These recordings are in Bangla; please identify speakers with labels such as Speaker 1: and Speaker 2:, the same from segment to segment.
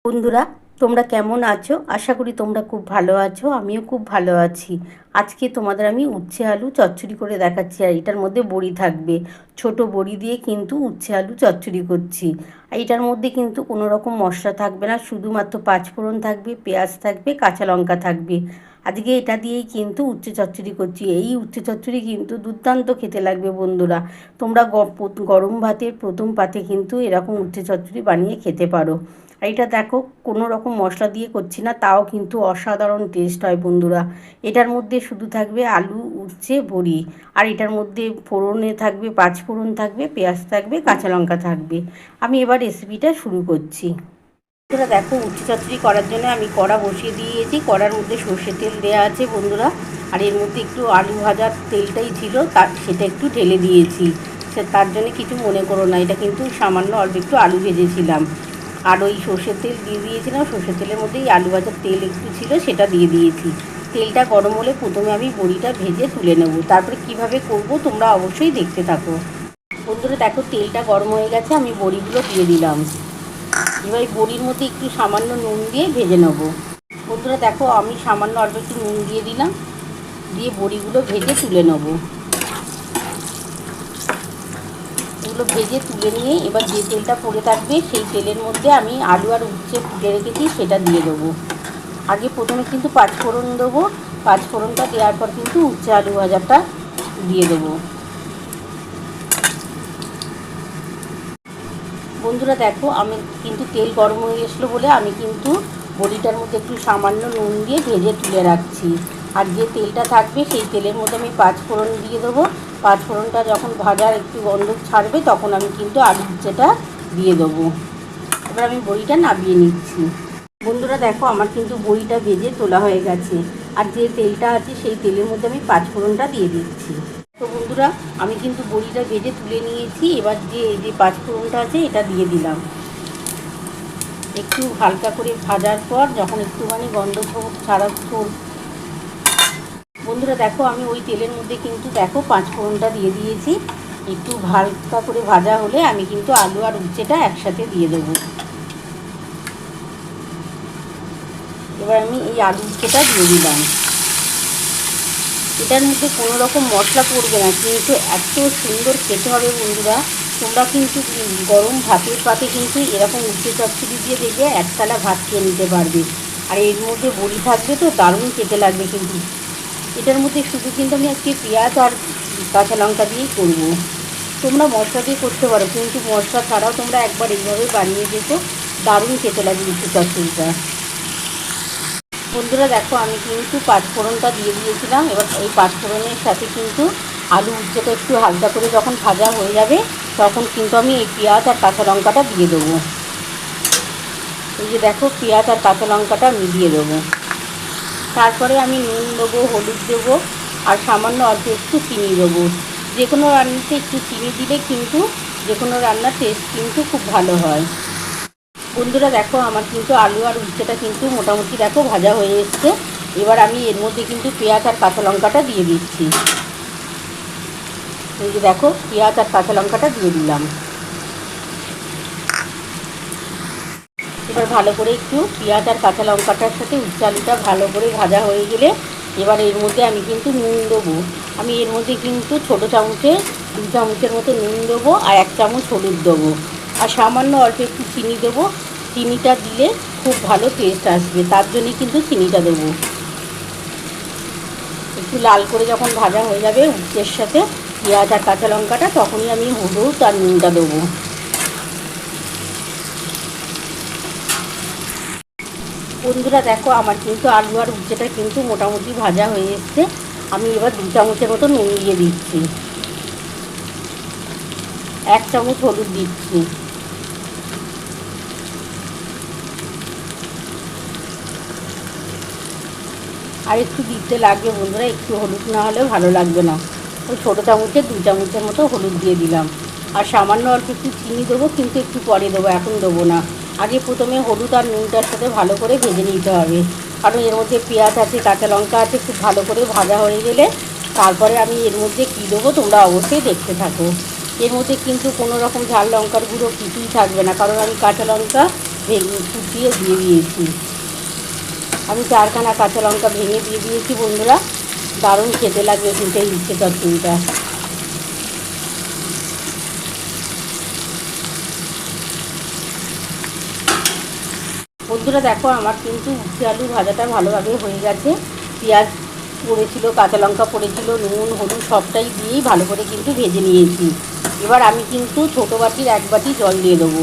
Speaker 1: বন্ধুরা, তোমরা কেমন আছো? আশা করি তোমরা খুব ভালো আছো। আমিও খুব ভালো আছি। আজকে তোমাদের আমি উচ্ছে আলু চচ্চড়ি করে দেখাচ্ছি। আর এটার মধ্যে বড়ি থাকবে। ছোট বড়ি দিয়ে কিন্তু উচ্ছে আলু চচ্চড়ি করছি। আর এটার মধ্যে কিন্তু কোনো রকম মশলা থাকবে না, শুধুমাত্র পাঁচফোড়ন থাকবে, পেঁয়াজ থাকবে, কাঁচা লঙ্কা থাকবে। আজকে এটা দিয়েই কিন্তু উচ্ছে চচ্চড়ি করছি। এই উচ্ছে চচ্চড়ি কিন্তু দুর্দান্ত খেতে লাগবে বন্ধুরা। তোমরা গরম ভাতের প্রথম পাতে কিন্তু এরকম উচ্ছে চচ্চড়ি বানিয়ে খেতে পারো। আর এটা দেখো, কোনো রকম মশলা দিয়ে করছি না, তাও কিন্তু অসাধারণ টেস্ট হয় বন্ধুরা। এটার মধ্যে শুধু থাকবে আলু, উচ্ছে, বড়ি। আর এটার মধ্যে ফোড়নে থাকবে পাঁচফোড়ন থাকবে, পেঁয়াজ থাকবে, কাঁচা লঙ্কা থাকবে। আমি এবার রেসিপিটা শুরু করছি। বন্ধুরা দেখো, উচ্ছে চচ্চড়ি করার জন্য আমি কড়া বসিয়ে দিয়েছি। কড়ার মধ্যে সর্ষের তেল দেওয়া আছে বন্ধুরা। আর এর মধ্যে একটু আলু ভাজার তেলটাই ছিল, সেটা একটু ঢেলে দিয়েছি। তার জন্য কিছু মনে করো না, এটা কিন্তু সামান্য অল্প একটু আলু ভেজেছিলাম। আর ওই সর্ষের তেল দিয়ে দিয়েছিলাম, সর্ষের তেলের মধ্যে এই আলু ভাজার তেল একটু ছিল, সেটা দিয়ে দিয়েছি। তেলটা গরম হলে প্রথমে আমি বড়িটা ভেজে তুলে নেব, তারপরে কিভাবে করব তোমরা অবশ্যই দেখতে থাকো। বন্ধুরা দেখো, তেলটা গরম হয়ে গেছে, আমি বড়িগুলো দিয়ে দিলাম। এবার এই বড়ির মধ্যে একটু সামান্য নুন দিয়ে ভেজে নেব। বন্ধুরা দেখো, আমি সামান্য অল্প একটু নুন দিয়ে দিলাম, দিয়ে বড়িগুলো ভেজে তুলে নেব। এগুলো ভেজে তুলে নিয়ে এবার যে তেলটা পড়ে থাকবে সেই তেলের মধ্যে আমি আলু আর উচ্ছে ফুটে রেখেছি সেটা দিয়ে দেবো। আগে প্রথমে কিন্তু পাঁচফোড়ন দেবো, পাঁচফোড়নটা দেওয়ার পর কিন্তু উচ্ছে আলু ভাজাটা দিয়ে দেবো। বন্ধুরা দেখো, আমি কিন্তু তেল গরম হয়ে এসলো বলে আমি কিন্তু বড়িটার মধ্যে একটু সামান্য নুন দিয়ে ভেজে তুলে রাখছি। আর যে তেলটা থাকবে সেই তেলের মধ্যে আমি পাঁচফোড়ন দিয়ে দেবো। পাঁচফোড়নটা যখন ভাজার একটু গন্ধ ছাড়বে তখন আমি কিন্তু আলু উচ্ছেটা দিয়ে দেবো। এবার আমি বড়িটা নামিয়ে নিচ্ছি। বন্ধুরা দেখো, আমার কিন্তু বড়িটা ভেজে তোলা হয়ে গেছে। আর যে তেলটা আছে সেই তেলের মধ্যে আমি পাঁচফোড়নটা দিয়ে দিচ্ছি। তো বন্ধুরা, আমি কিন্তু বড়িটা ভেজে তুলে নিয়েছি। এবার যে পাঁচফোড়নটা আছে এটা দিয়ে দিলাম। একটু হালকা করে ভাজার পর যখন একটুখানি গন্ধ ছাড়া বন্ধুরা দেখো, আমি ওই তেলের মধ্যে কিন্তু দেখো পাঁচফোড়নটা দিয়ে দিয়েছি। একটু হালকা করে ভাজা হলে আমি কিন্তু আলু আর উচ্ছেটা একসাথে দিয়ে দেবো। এবার আমি এই আলু উচ্ছেটা দিয়ে দিলাম। এটার মধ্যে কোনো রকম মশলা পড়বে না, কিন্তু এত সুন্দর খেতে হবে বন্ধুরা। তোমরা কিন্তু গরম ভাতের পাতে কিন্তু এরকম উচ্ছে চচ্চড়ি দিয়ে দেখবে এক থালা ভাত খেয়ে নিতে পারবে। আর এর মধ্যে বড়ি থাকবে তো দারুণ খেতে লাগবে কিন্তু। এটার মধ্যে শুধু কিন্তু আমি আজকে পেঁয়াজ আর কাঁচা লঙ্কা দিয়েই করবো। তোমরা মশলা দিয়ে করতে পারো, কিন্তু মশলা ছাড়াও তোমরা একবার এইভাবে বানিয়ে দেখো, দারুণ খেতে লাগবে উচ্ছে চচ্চড়িটা। বন্ধুরা দেখো, আমি কিন্তু পাঁচফোড়নটা দিয়ে দিয়েছিলাম। এবার এই পাঁচফোড়নের সাথে কিন্তু আলু উচ্ছেটা একটু হালকা করে যখন ভাজা হয়ে যাবে তখন কিন্তু আমি এই পেঁয়াজ আর কাঁচা লঙ্কাটা দিয়ে দেবো। এই যে দেখো, পেঁয়াজ আর কাঁচা লঙ্কাটা আমি দিয়ে দেবো। তারপরে আমি নুন দেবো, হলুদ দেবো, আর সামান্য অল্প একটু চিনি দেবো। যে কোনো রান্নাতে একটু চিনি দিলে কিন্তু যে কোনো রান্নার টেস্ট কিন্তু খুব ভালো হয়। বন্ধুরা দেখো, আমার কিন্তু আলু আর উচ্ছেটা কিন্তু মোটামুটি দেখো ভাজা হয়ে এসছে। এবার আমি এর মধ্যে কিন্তু পেঁয়াজ আর কাঁচা লঙ্কাটা দিয়ে দিচ্ছি। এই যে দেখো, পেঁয়াজ আর কাঁচা লঙ্কাটা দিয়ে দিলাম। এবার ভালো করে একটু পেঁয়াজ আর কাঁচা লঙ্কাটার সাথে উচ্ছে আলুটা ভালো করে ভাজা হয়ে গেলে এবার এর মধ্যে আমি কিন্তু নুন দেবো। আমি এর মধ্যে কিন্তু ছোটো চামচে 2 চামচের মতো নুন দেবো, আর 1 চামচ হলুদ দেবো, আর সামান্য অল্প একটু চিনি দেবো। চিনিটা দিলে খুব ভালো টেস্ট আসবে, তার জন্যই কিন্তু চিনিটা দেবো। একটু লাল করে যখন ভাজা হয়ে যাবে উচ্ছের সাথে পেঁয়াজ আর কাঁচা লঙ্কাটা, তখনই আমি হলুদ আর নুনটা দেবো। বন্ধুরা দেখো, আমার কিন্তু আলু আর উচ্ছেটা কিন্তু মোটামুটি ভাজা হয়ে এসছে। আমি এবার 2 চামচের মতো নুন দিয়ে দিচ্ছি, 1 চামচ হলুদ দিচ্ছি। আর একটু দিতে লাগবে বন্ধুরা, একটু হলুদ না হলে ভালো লাগবে না। ওই ছোটো চামচে 2 চামচের মতো হলুদ দিয়ে দিলাম। আর সামান্য অল্প একটু চিনি দেবো, কিন্তু একটু পরে দেবো, এখন দেবো না। আগে প্রথমে হলুদ আর নুনটার সাথে ভালো করে ভেজে নিতে হবে, কারণ এর মধ্যে পেঁয়াজ আছে, কাঁচা লঙ্কা আছে। খুব ভালো করে ভাজা হয়ে গেলে তারপরে আমি এর মধ্যে কী দেবো তোমরা অবশ্যই দেখতে থাকো। এর মধ্যে কিন্তু কোনো রকম ঝাল লঙ্কার গুঁড়ো কিছুই থাকবে না, কারণ আমি কাঁচা লঙ্কা ভেঙে কুচিয়ে দিয়ে দিয়েছি। আমি 4খানা কাঁচা লঙ্কা ভেঙে দিয়ে দিয়েছি বন্ধুরা। দারুণ খেতে লাগবে কিন্তু এই উচ্ছে চচ্চড়িটা। বন্ধুরা দেখো আমার কিন্তু উচ্ছে আলু ভাজাটা ভালোভাবে হয়ে গেছে। পেঁয়াজ পড়েছিল, কাঁচা লঙ্কা পড়েছিল, নুন হলুদ সবটাই দিয়েই ভালো করে কিন্তু ভেজে নিয়েছি। এবার আমি কিন্তু ছোটো বাটির 1 বাটি জল দিয়ে দেবো।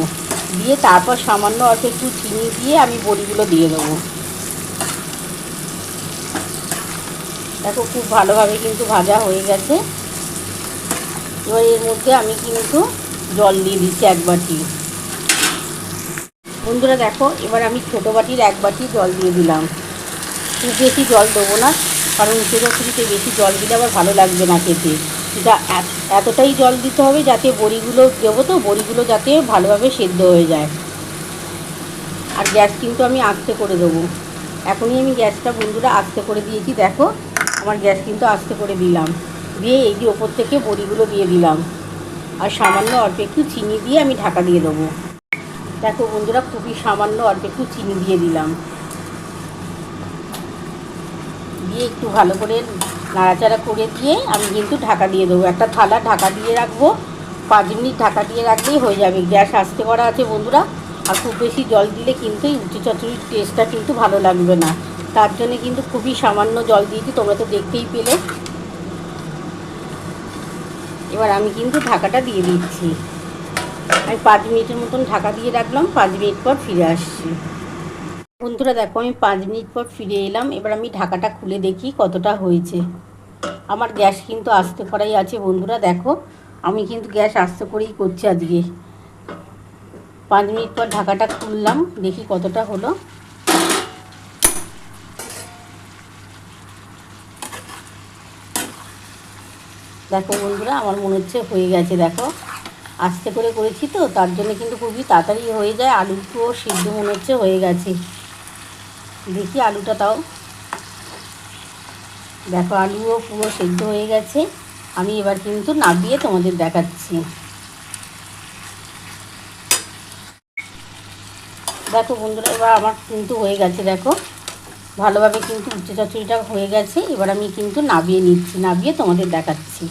Speaker 1: দিয়ে তারপর সামান্য অল্প একটু চিনি দিয়ে আমি বড়িগুলো দিয়ে দেবো। দেখো খুব ভালোভাবে কিন্তু ভাজা হয়ে গেছে। এবার এর মধ্যে আমি কিন্তু জল দিয়ে দিচ্ছি 1 বাটি। বন্ধুরা দেখো এবার আমি ছোটো বাটির 1 বাটি জল দিয়ে দিলাম। খুব বেশি জল দেবো না, কারণ উচ্ছে চচ্চড়িতে বেশি জল দিলে আবার ভালো লাগবে না খেতে। যা এতটাই জল দিতে হবে যাতে বড়িগুলো দেবো, তো বড়িগুলো যাতে ভালোভাবে সেদ্ধ হয়ে যায়। আর গ্যাস কিন্তু আমি আস্তে করে দেবো। এখনই আমি গ্যাসটা বন্ধুরা আস্তে করে দিয়েছি। দেখো আমার গ্যাস কিন্তু আস্তে করে দিলাম। দিয়ে এই যে ওপর থেকে বড়িগুলো দিয়ে দিলাম। আর সামান্য অল্প একটু চিনি দিয়ে আমি ঢাকা দিয়ে দেবো। দেখো বন্ধুরা খুবই সামান্য অল্প একটু চিনি দিয়ে দিলাম। দিয়ে একটু ভালো করে নাড়াচাড়া করে দিয়ে আমি কিন্তু ঢাকা দিয়ে দেবো। একটা থালা ঢাকা দিয়ে রাখবো। 5 মিনিট ঢাকা দিয়ে রাখলেই হয়ে যাবে। গ্যাস আস্তে করা আছে বন্ধুরা। আর খুব বেশি জল দিলে কিন্তু এই উচ্ছে চচ্চড়ির টেস্টটা কিন্তু ভালো লাগবে না। তার জন্য কিন্তু খুবই সামান্য জল দিয়েছি, তোমরা তো দেখতেই পেলে। এবার আমি কিন্তু ঢাকাটা দিয়ে দিচ্ছি। আমি 5 মিনিটের মতন ঢাকা দিয়ে রাখলাম। 5 মিনিট পর ফিরে আসছি। বন্ধুরা দেখো আমি 5 মিনিট পর ফিরে এলাম। এবার আমি ঢাকাটা খুলে দেখি কতটা হয়েছে। আমার গ্যাস কিন্তু আস্তে করাই আছে বন্ধুরা। দেখো আমি কিন্তু গ্যাস আস্তে করেই করছি আজকে। 5 মিনিট পর ঢাকাটা খুললাম, দেখি কতটা হলো। দেখো বন্ধুরা আমার মনে হচ্ছে হয়ে গেছে। দেখো আস্তে করে করেছি তো, তার জন্য কিন্তু খুবই তাড়াতাড়ি হয়ে যায়। আলুটাও সিদ্ধ মনে হচ্ছে হয়ে গেছে। দেখি আলুটা তাও। দেখো আলুও পুরো সেদ্ধ হয়ে গেছে। আমি এবার কিন্তু নামিয়ে তোমাদের দেখাচ্ছি। দেখো বন্ধুরা এবার আমার কিন্তু হয়ে গেছে। দেখো ভালোভাবে কিন্তু উচ্ছে চচ্চড়িটা হয়ে গেছে। এবার আমি কিন্তু নামিয়ে নিচ্ছি, নামিয়ে তোমাদের দেখাচ্ছি।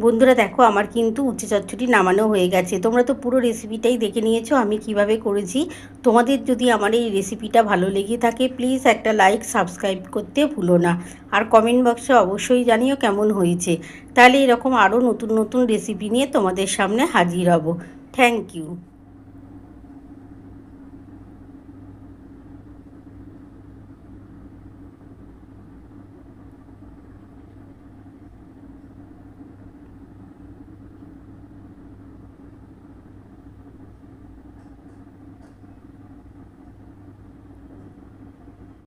Speaker 1: বন্ধুরা দেখো আমার কিন্তু উচ্ছে চচ্চড়ি নামানো হয়ে গেছে। তোমরা তো পুরো রেসিপিটাই দেখে নিয়েছো আমি কিভাবে করেছি। তোমাদের যদি আমার এই রেসিপিটা ভালো লেগে থাকে প্লিজ একটা লাইক সাবস্ক্রাইব করতে ভুলো না। আর কমেন্ট বক্সে অবশ্যই জানিও কেমন হয়েছে। তাহলে এরকম আরও নতুন নতুন রেসিপি নিয়ে তোমাদের সামনে হাজির হব। Thank you.